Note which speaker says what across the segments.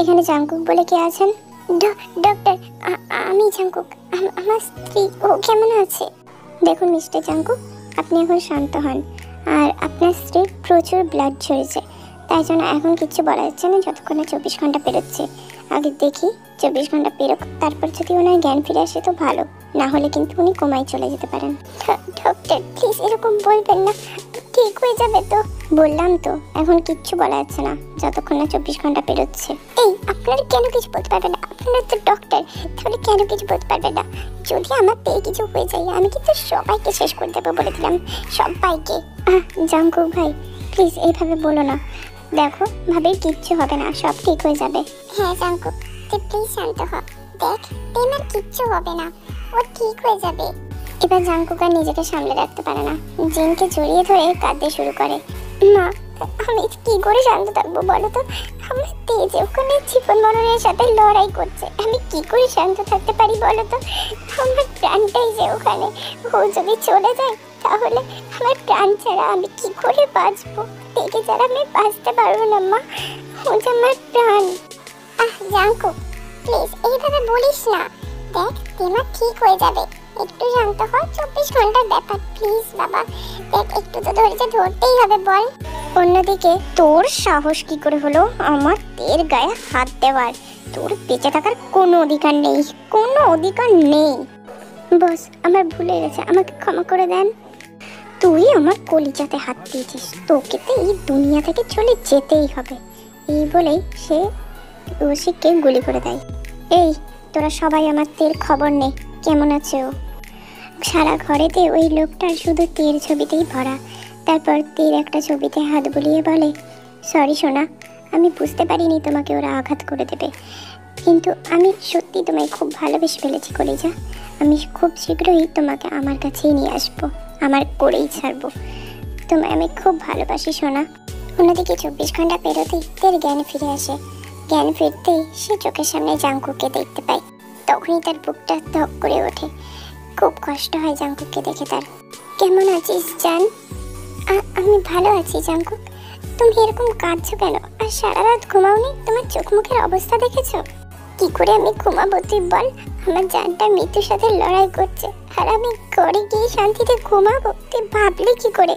Speaker 1: এখানে জাংকুক বলে কে আছেন? ডক্টর, আমি জাংকুক। আমার স্ত্রী, ও কেমন আছে? দেখুন মিস্টার জাংকুক, আপনি এখন শান্ত হন। আর আপনার স্ত্রীর প্রচুর ব্লাড ঝরেছে, তাই জন্য এখন কিছু বলা যাচ্ছে না যতক্ষণ না 24 ঘন্টা পেরোচ্ছে। আগে দেখি 24 ঘন্টা পেরোক, তারপর যদি ওনার জ্ঞান ফিরে আসে তো ভালো, না হলে কিন্তু উনি কোমায় চলে যেতে পারেন। ডক্টর প্লিজ এরকম বলবেন না, ঠিক হয়ে যাবে তো। বললাম তো এখন কিচ্ছু বলা যাচ্ছে না যতক্ষণ না 24 ঘন্টা পেরোচ্ছে। এই আপনারা কেন কিছু বলতে পারবেন না? আপনারা তো ডক্টর, তাহলে কেন কিছু বলতে পারবেন না? যদি আমার পেয়ে কিছু হয়ে যায় আমি কিন্তু সবাইকে শেষ করে দেবো, বলে দিলাম সবাইকে। জাংকুক ভাই প্লিজ এইভাবে বলো না। দেখো ভাবির কিচ্ছু হবে না, সব ঠিক হয়ে যাবে। হ্যাঁ জাংকুক, তুই প্লিজ শান্ত হ। দেখ তোমার কিচ্ছু হবে না, ও ঠিক হয়ে যাবে। এবার জাংকুক আর নিজেকে সামলে রাখতে পারে না, জিনকে জড়িয়ে ধরে কাঁদতে শুরু করে। মা, আমি কি করে শান্ত থাকবো বলো তো? আমার তেজ ওখানে জীবন মরণের সাথে লড়াই করছে, আমি কি করে শান্ত থাকতে পারি বলো তো? আমার প্রাণটাই যে ওখানে, ও যদি চলে যায় তাহলে আমার প্রাণ ছাড়া আমি কি করে বাঁচবো? তেজে ছাড়া আমি বাঁচতে পারবো না মা, ও যে আমার প্রাণ। জাংকুক প্লিজ এইভাবে বলিস না। দেখ তেমা ঠিক হয়ে যাবে, একটু শান্ত হ। 24 ঘন্টার ব্যাপার, প্লিজ বাবা। দেখ একটু তো ধৈর্য ধরতেই হবে বল। অন্যদিকে তোর সাহস কি করে হলো আমার তের গায়ে হাত দেওয়ার? তোর বেঁচে থাকার কোনো অধিকার নেই, কোনো অধিকার নেই। বস আমার ভুলে গেছে, আমাকে ক্ষমা করে দেন। তুই আমার কলিজাতে হাত দিয়েছিস, তোকে তো এই দুনিয়া থেকে চলে যেতেই হবে। এই বলেই সে রসিককে গুলি করে দেয়। এই তোরা সবাই আমার তের খবর নে, কেমন আছে ও? সারা ঘরেতে ওই লোকটার শুধু তের ছবিতেই ভরা। তারপর তের একটা ছবিতে হাত বুলিয়ে বলে, সরি সোনা, আমি বুঝতে পারিনি তোমাকে ওরা আঘাত করে দেবে, কিন্তু আমি সত্যি তোমায় খুব ভালোবেসে ফেলেছি কলিজা। আমি খুব শীঘ্রই তোমাকে আমার কাছেই নিয়ে আসবো, আমার করেই ছাড়বো। তোমায় আমি খুব ভালোবাসি সোনা। অন্যদিকে 24 ঘন্টা পেরোতেই তের জ্ঞান ফিরে আসে। জ্ঞান ফিরতেই সে চোখের সামনে জাংকুককে দেখতে পায়। তখনই তার বুকটা ধক করে ওঠে, খুব কষ্ট হয় জাংকুককে দেখে তার। কেমন আছিস জান? আমি ভালো আছি জাংকুক। তুমি এরকম কাঁদছো কেন? আর সারা রাত ঘুমাওনি? তোমার চোখ মুখের অবস্থা দেখেছো? কি করে আমি ঘুমাবো তুই বল? আমার জানটা মৃত্যুর সাথে লড়াই করছে, আর আমি ঘরে গিয়ে শান্তিতে ঘুমাবো? তুই ভাবলি কি করে?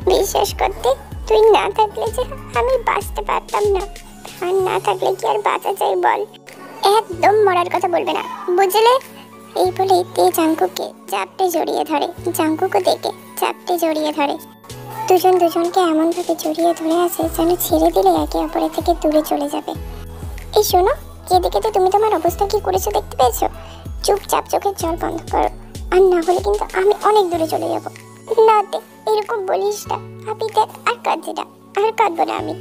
Speaker 1: বিশ্বাস করতে, তুই না থাকলে যে আমি বাঁচতে পারতাম না। আর না থাকলে কি আর বাঁচা যায় বল? একদম মরার কথা বলবে না, বুঝলে? এই বলে তে জাংকুককে চাপটে জড়িয়ে ধরে। জাংকুকও দেখে চাপটে জড়িয়ে ধরে। দুজন দুজনকে এমনভাবে জড়িয়ে ধরে আছে যেন ছেড়ে দিলে একে অপরের থেকে দূরে চলে যাবে। এই শোনো, এদিকে তো তুমি তোমার অবস্থা কি করেছো দেখতে পেয়েছো? চুপচাপ চোখের জল বন্ধ করো, আর না হলে কিন্তু আমি অনেক দূরে চলে যাব। না তে, এরকম বলিস না। আমি দেখ আর কাঁদছি না, আর কাঁদবো না আমি।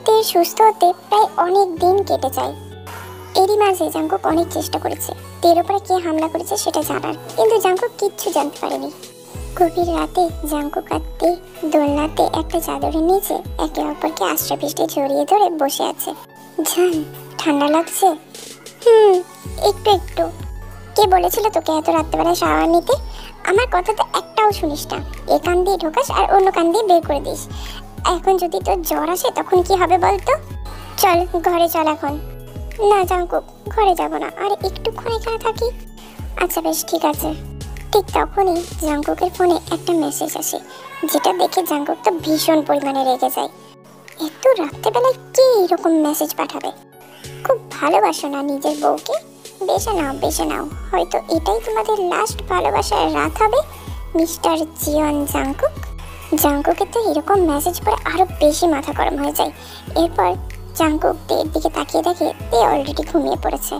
Speaker 1: তে সুস্থ হতে প্রায় অনেক দিন কেটে যায়। এরই মাঝে জাংকুক অনেক চেষ্টা করেছে তের উপরে কে হামলা করেছে সেটা জানার, কিন্তু জাংকুক কিচ্ছু জানতে পারেনি। গভীর রাতে জাংকুক আর তে দোলনাতে একটা চাদরের নিচে একে অপরকে আষ্ট্রাপৃষ্টে জড়িয়ে ধরে বসে আছে। জান, ঠান্ডা লাগছে? একটু একটু। কে বলেছিল তোকে এত রাত্রেবেলা শাওয়ার নিতে? আমার কথা তো একটাও শুনিস না, এ কান দিয়ে ঢোকাস আর অন্য কান দিয়ে বের করে দিস। এখন যদি তোর জ্বর আসে তখন কি হবে বলতো? চল ঘরে চল এখন। না জাংকুক, ঘরে যাব না, আর একটুক্ষণ এখানে থাকি। আচ্ছা বেশ ঠিক আছে। ঠিক তখনই জাংকুকের ফোনে একটা মেসেজ আসে, যেটা দেখে জাংকুক তো ভীষণ পরিমাণে রেগে যায়। এত রাত্রেবেলায় কে এরকম মেসেজ পাঠাবে? খুব ভালোবাসো না নিজের বউকে? বেছে নাও, বেছে নাও, হয়তো এটাই তোমাদের লাস্ট ভালোবাসার রাত হবে মিস্টার জিয়ন জাংকুক। জাংকুকের তো এরকম মেসেজ পড়ে আরো বেশি মাথা গরম হয়ে যায়। এরপর জাংকুক তের দিকে তাকিয়ে দেখে তে অলরেডি ঘুমিয়ে পড়েছে।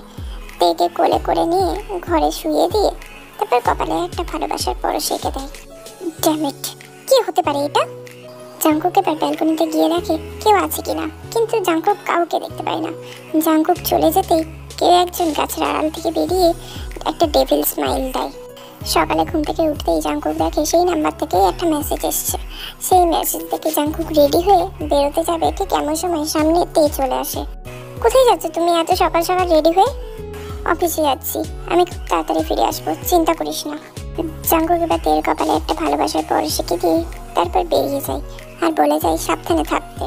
Speaker 1: তেকে কোলে করে নিয়ে ঘরে শুয়ে দিয়ে তারপর কপালে একটা ভালোবাসার পরশ এঁকে দেয়। ড্যাম ইট, কি হতে পারে এটা? জাংকুক এবার ব্যালকনিতে গিয়ে দেখে কেউ আছে কিনা, কিন্তু জাংকুক কাউকে দেখতে পায় না। জাংকুক চলে যেতেই কেউ একজন গাছের আড়াল থেকে বেরিয়ে একটা ডেভিল স্মাইল দেয়। সকালে ঘুম থেকে উঠতেই জাংকুক দেখে সেই নাম্বার থেকেই একটা মেসেজ এসছে। সেই মেসেজ দেখে জাংকুক রেডি হয়ে বেরোতে যাবে, ঠিক এমন সময় সামনে তে চলে আসে। কোথায় যাচ্ছ তুমি এত সকাল সকাল রেডি হয়ে? অফিসে যাচ্ছি, আমি খুব তাড়াতাড়ি ফিরে আসবো, চিন্তা করিস না। জাংকুক এবার তের কপালে একটা ভালোবাসার পরশ এঁকে দিয়ে তারপর বেরিয়ে যায় আর বলে যায় সাবধানে থাকতে।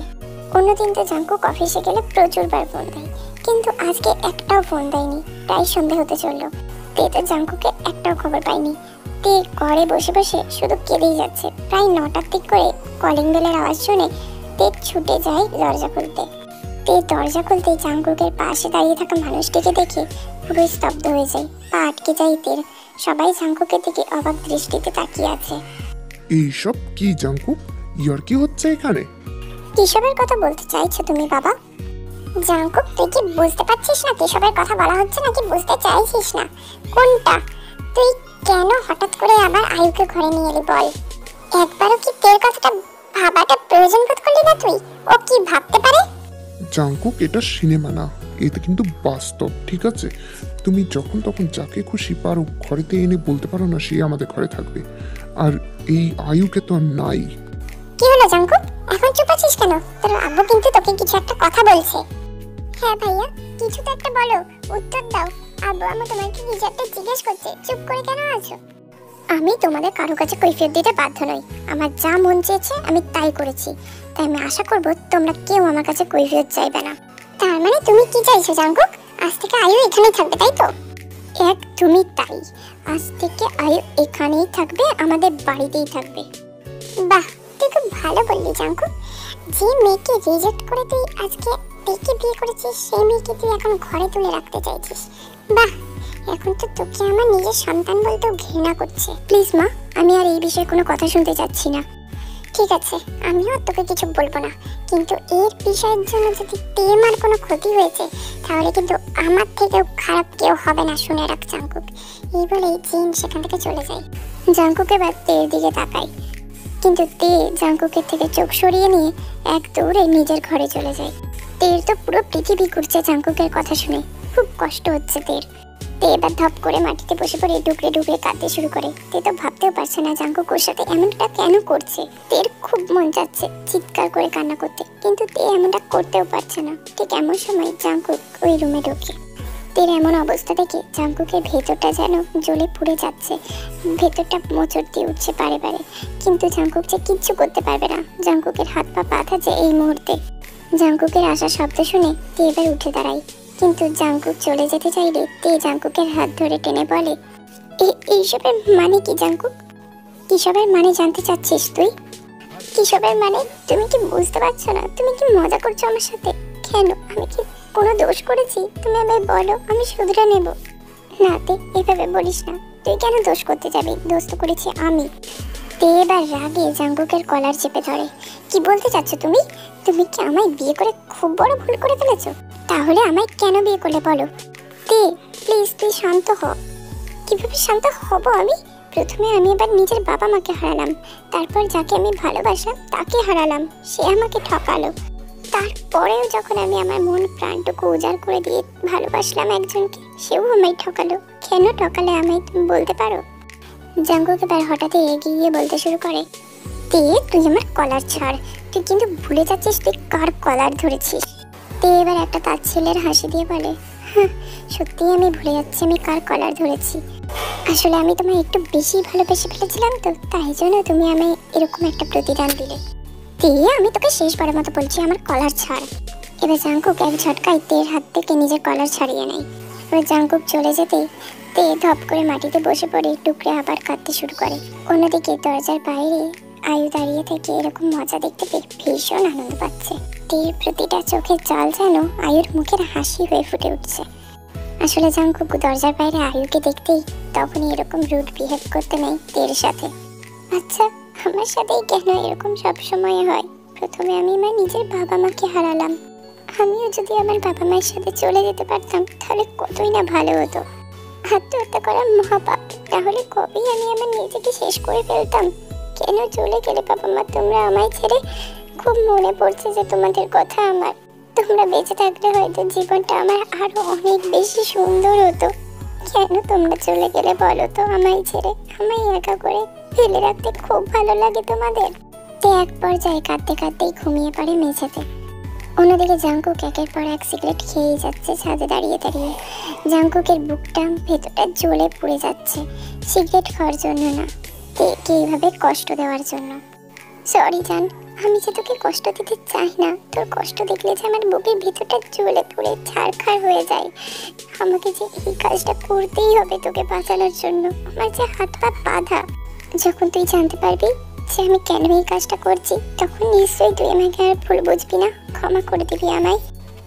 Speaker 1: অন্যদিন তো জাংকুক অফিসে গেলে প্রচুর বার ফোন দেয়, কিন্তু আজকে একটাও ফোন দেয়নি। প্রায় সন্ধে হতে চললো, তে তো জাঙ্কুকে একটাও খবর পায়নি। তে ঘরে বসে বসে শুধু কেঁদেই যাচ্ছে। প্রায় 9টার দিক করে কলিং বেলের আওয়াজ শুনে তে ছুটে যায় দরজা খুলতে। তে দরজা খুলতেই জাঙ্কুকের পাশে দাঁড়িয়ে থাকা মানুষটিকে দেখে পুরো স্তব্ধ হয়ে যায়। পা আটকে যায় তের। সবাই জাঙ্কুকের দিকে অবাক দৃষ্টিতে তাকিয়ে আছে।
Speaker 2: এইসব কি জাঙ্কুক, ইয়ার কি হচ্ছে এখানে?
Speaker 1: কিসবের কথা বলতে চাইছো তুমি বাবা? জাঙ্কুক, তুই কি বুঝতে পারছিস না কিসবের কথা বলা হচ্ছে, নাকি বুঝতে চাইছিস না? কোনটা? তুই কেন হঠাৎ করে আবার আয়ুকে ঘরে নিয়ে এলি বল? একবারও কি তের কথাটা ভাবাটা প্রয়োজন বোধ করলি না তুই? ও কি ভাবতে পারে?
Speaker 2: জাঙ্কুক, এটা সিনেমা না, এটা কিন্তু বাস্তব, ঠিক আছে? তুমি যখন তখন যাকে খুশি পারো ঘরেতে এনে বলতে পারো না সে আমাদের ঘরে থাকবে। আর এই আয়ুকে তো আর নাই।
Speaker 1: কি হলো জাঙ্কুক, এখন চুপ আছিস কেন? তোর আব্বু কিন্তু তোকে কিছু একটা কথা বলছে। হ্যাঁ ভাইয়া, কিছু তো একটা বলো, উত্তর দাও। আব্বু আমার তোমাকে কিছু একটা জিজ্ঞেস করছে, চুপ করে কেন আছো? আমি তোমাদের কারো কাছে কৈফিয়ত দিতে বাধ্য নই। আমার যা মন চেয়েছে আমি তাই করেছি, তাই আমি আশা করব তোমরা কেউ আমার কাছে কৈফিয়ত চাইবে না। তার মানে তুমি কি চাইছো জাঙ্কুক? আজ থেকে আয়ু এখানেই থাকবে, তাই তো? একদমই তাই, আজ থেকে আয়ু এখানেই থাকবে, আমাদের বাড়িতেই থাকবে। বাহ, তুই খুব ভালো বললি জাঙ্কুক। যে মেয়েকে রিজেক্ট করে তুই আজকে তেকে বিয়ে করেছিস, সেই মেয়েকে তুই এখন ঘরে তুলে রাখতে চাইছিস। বাহ, এখন তো তোকে আমার নিজের সন্তান বলতেও ঘৃণা করছে। প্লিজ মা, আমি আর এই বিষয়ে কোনো কথা শুনতে চাচ্ছি না। ঠিক আছে, আমিও তোকে কিছু বলবো না, কিন্তু এর বিষয়ের জন্য যদি তেমার কোনো ক্ষতি হয়েছে তাহলে কিন্তু আমার থেকেও খারাপ কেউ হবে না, শুনে রাখ জাঙ্কুক। এই বলে জিন সেখান থেকে চলে যায়। জাঙ্কুক এবার তের দিকে তাকায়, কিন্তু তে জাঙ্কুকের থেকে চোখ সরিয়ে নিয়ে এক দৌড়ে নিজের ঘরে চলে যায়। তের তো পুরো পৃথিবী ঘুরছে জাঙ্কুকের কথা শুনে, খুব কষ্ট হচ্ছে তের। তে এবার ধপ করে মাটিতে বসে পড়ে ডুকরে ডুকরে কাঁদতে শুরু করে। তে তো ভাবতেও পারছে না জাঙ্কুক ওর সাথে এমনটা কেন করছে। তের খুব মন যাচ্ছে চিৎকার করে কান্না করতে, কিন্তু তে এমনটা করতেও পারছে না। ঠিক এমন সময় জাঙ্কুক ওই রুমে ঢোকে। তের এমন অবস্থা দেখে জাঙ্কুকের ভেতরটা যেন জ্বলে পুড়ে যাচ্ছে, ভেতরটা মোচড় দিয়ে উঠছে বারে বারে। কিন্তু জাঙ্কুক যে কিচ্ছু করতে পারবে না, জাঙ্কুকের হাত পা বাঁধা যে এই মুহূর্তে। জাঙ্কুকের আসার শব্দ শুনে তে এবার উঠে দাঁড়ায়, কিন্তু জাঙ্কুক চলে যেতে চাইলে তে জাঙ্কুকের হাত ধরে টেনে বলে, এইসবের মানে কি জাঙ্কুক? কিসবের মানে জানতে চাচ্ছিস তুই? কিসবের মানে তুমি কি বুঝতে পারছো না? তুমি কি মজা করছো আমার সাথে? কেন, আমি কি কোনো দোষ করেছি? তুমি আমায় বলো, আমি শুধরে নেব। না তে, এভাবে বলিস না, তুই কেন দোষ করতে যাবি? দোষ তো করেছি আমি। তে এবার রাগে জাঙ্কুকের কলার চেপে ধরে। কি বলতে চাচ্ছ তুমি? তুমি কি আমায় বিয়ে করে খুব বড় ভুল করে ফেলেছো? তাহলে আমায় কেন বিয়ে করলে বলো? তে প্লিজ, তুই শান্ত হ। কিভাবে শান্ত হব আমি? প্রথমে আমি এবার নিজের বাবা মাকে হারালাম, তারপর যাকে আমি ভালোবাসলাম তাকে হারালাম, সে আমাকে ঠকালো। তারপরেও যখন আমি আমার মন প্রাণটুকু উজাড় করে দিয়ে ভালোবাসলাম একজনকে, সেও আমায় ঠকালো। কেন ঠকালে আমায় তুমি বলতে পারো? জাঙ্কুক এবার হঠাৎ এগিয়ে গিয়ে বলতে শুরু করে, তে তুই আমার কলার ছাড়, তুই কিন্তু ভুলে যাচ্ছিস তুই কার কলার ধরেছিস। তে এবার একটা তাচ্ছিল্যের হাসি দিয়ে বলে, হ্যাঁ সত্যিই আমি ভুলে যাচ্ছি আমি কার কলার ধরেছি। আসলে আমি তোমায় একটু বেশি ভালোবেসে ফেলেছিলাম, তো তাই জন্য তুমি আমায় এরকম একটা প্রতিদান দিলে। তে আমি তোকে শেষবারের মতো বলছি, আমার কলার ছাড়। এবার জাঙ্কুক এক ঝটকায় তের হাত থেকে নিজের কলার ছাড়িয়ে নেয়। এবার জাঙ্কুক চলে যেতেই তে ধপ করে মাটিতে বসে পড়ে টুকরে আবার কাঁদতে শুরু করে। অন্যদিকে দরজার বাইরে আয়ু দাঁড়িয়ে থেকে এরকম মজা দেখতে পেয়ে ভীষণ আনন্দ পাচ্ছে। তের প্রতিটা চোখের জল যেন আয়ুর মুখের হাসি হয়ে ফুটে উঠছে। আসলে জাঙ্কুক দরজার বাইরে আয়ুকে দেখতেই তখনই এরকম রুড বিহেভ করতে নেই তের সাথে। আচ্ছা, আমার সাথেই কেন এরকম সব সময় হয়? প্রথমে আমি আমার নিজের বাবা মাকে হারালাম, আমিও যদি আমার বাবা মায়ের সাথে চলে যেতে পারতাম তাহলে কতই না ভালো হতো। আত্মহত্যা করার মহাপাপ, তাহলে কবেই আমি আমার নিজেকে শেষ করে ফেলতাম। কেন চলে গেলে বাবা মা তোমরা আমায় ছেড়ে? খুব মনে পড়ছে যে তোমাদের কথা আমার। তোমরা বেঁচে থাকলে হয়তো জীবনটা আমার আরো অনেক বেশি সুন্দর হতো। কেন তোমরা চলে গেলে বলো তো আমায় ছেড়ে? আমায় একা করে ফেলে রাখতে খুব ভালো লাগে তোমাদের। তে এক পর্যায়ে কাঁদতে কাঁদতেই ঘুমিয়ে পড়ে মেঝেতে। অন্যদিকে জাঙ্কুক একের পর এক সিগারেট খেয়েই যাচ্ছে ছাদে দাঁড়িয়ে দাঁড়িয়ে। জাঙ্কুকের বুকটা ভেতরটা জ্বলে পুড়ে যাচ্ছে, সিগারেট খাওয়ার জন্য না, তেকে এইভাবে কষ্ট দেওয়ার জন্য। সরি জান, আমি যে তোকে কষ্ট দিতে চাই না, তোর কষ্ট দেখলে যে আমার বুকের ভেতরটা জ্বলে পুড়ে ছারখার হয়ে যায়। আমাকে যে এই কাজটা করতেই হবে তোকে বাঁচানোর জন্য, আমার যে হাত পা বাঁধা। যখন তুই জানতে পারবি যে আমি কেন এই কাজটা করছি, তখন নিশ্চয়ই তুই আমাকে আর ভুল বুঝবি না, ক্ষমা করে দিবি আমায়।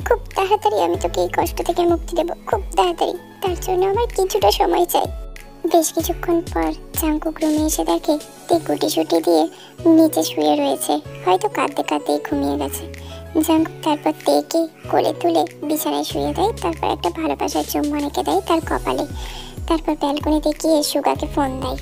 Speaker 1: খুব তাড়াতাড়ি আমি তোকে এই কষ্ট থেকে মুক্তি দেবো, খুব তাড়াতাড়ি। তার জন্য আমার কিছুটা সময় চাই। বেশ কিছুক্ষণ পর জাঙ্কুক রুমে এসে দেখে তে গুটি দিয়ে নিচে শুয়ে রয়েছে, হয়তো কাঁদতে কাঁদতেই ঘুমিয়ে গেছে। জাঙ্কুক তারপর তেকে কোলে তুলে বিছানায় শুয়ে দেয়, তারপর একটা ভালোবাসার চুম্বন এঁকে দেয় তার কপালে। তারপর ব্যালকনিতে গিয়ে সুগাকে ফোন দেয়।